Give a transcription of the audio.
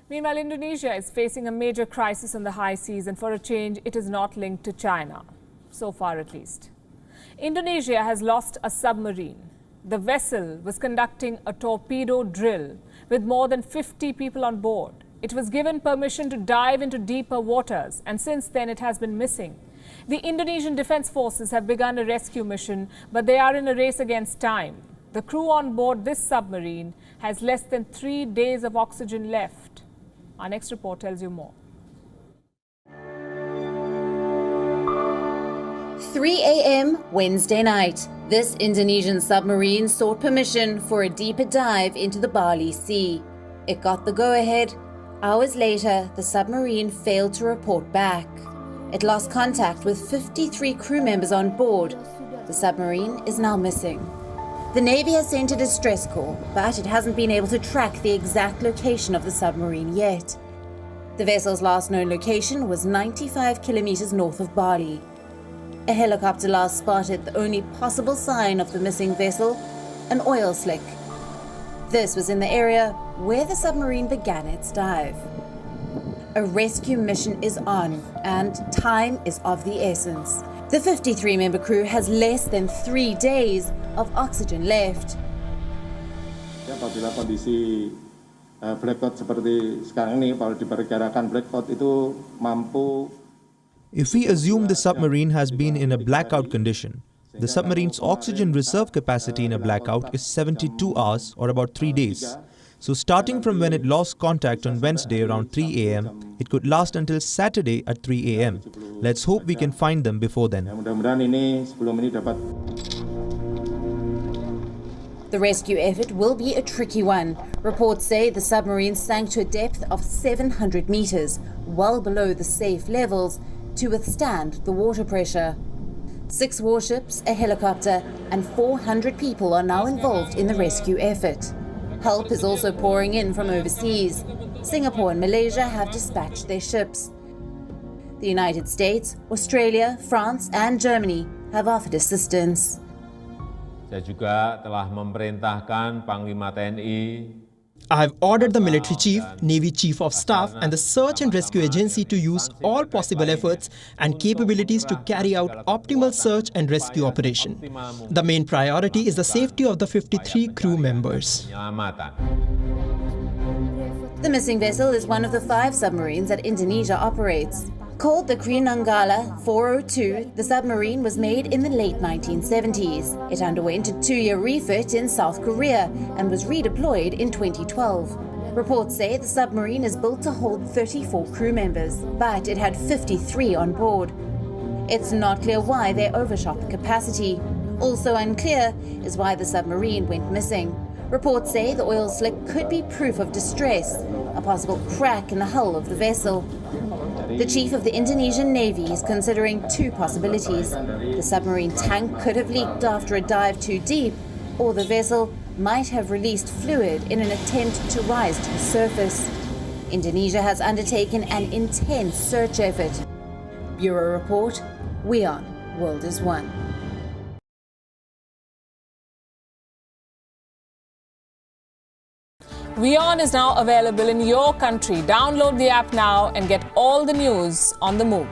Meanwhile, Indonesia is facing a major crisis on the high seas, and for a change, it is not linked to China. So far, at least. Indonesia has lost a submarine. The vessel was conducting a torpedo drill with more than 50 people on board. It was given permission to dive into deeper waters, and since then it has been missing. The Indonesian Defence Forces have begun a rescue mission, but they are in a race against time. The crew on board this submarine has less than 3 days of oxygen left. Our next report tells you more. 3 a.m. Wednesday night. This Indonesian submarine sought permission for a deeper dive into the Bali Sea. It got the go-ahead. Hours later, the submarine failed to report back. It lost contact with 53 crew members on board. The submarine is now missing. The Navy has sent a distress call, but it hasn't been able to track the exact location of the submarine yet. The vessel's last known location was 95 kilometers north of Bali. A helicopter last spotted the only possible sign of the missing vessel, an oil slick. This was in the area where the submarine began its dive. A rescue mission is on, and time is of the essence. The 53-member crew has less than 3 days of oxygen left. Apabila kondisi blackout seperti sekarang ini, kalau diperkirakan blackout itu mampu. If we assume the submarine has been in a blackout condition, the submarine's oxygen reserve capacity in a blackout is 72 hours or about 3 days. So starting from when it lost contact on Wednesday around 3 a.m., it could last until Saturday at 3 a.m. Let's hope we can find them before then. The rescue effort will be a tricky one. Reports say the submarine sank to a depth of 700 meters, well below the safe levels, to withstand the water pressure. 6 warships, a helicopter, and 400 people are now involved in the rescue effort. Help is also pouring in from overseas. Singapore and Malaysia have dispatched their ships. The United States, Australia, France, and Germany have offered assistance. Saya juga telah memerintahkan Panglima TNI. I have ordered the military chief, Navy Chief of Staff, and the Search and Rescue Agency to use all possible efforts and capabilities to carry out optimal search and rescue operation. The main priority is the safety of the 53 crew members. The missing vessel is one of the 5 submarines that Indonesia operates. Called the Nanggala 402, the submarine was made in the late 1970s. It underwent a 2-year refit in South Korea and was redeployed in 2012. Reports say the submarine is built to hold 34 crew members, but it had 53 on board. It's not clear why they overshot the capacity. Also unclear is why the submarine went missing. Reports say the oil slick could be proof of distress, a possible crack in the hull of the vessel. The chief of the Indonesian Navy is considering 2 possibilities. The submarine tank could have leaked after a dive too deep, or the vessel might have released fluid in an attempt to rise to the surface. Indonesia has undertaken an intense search effort. Bureau Report, WION, World is One. WION is now available in your country. Download the app now and get all the news on the move.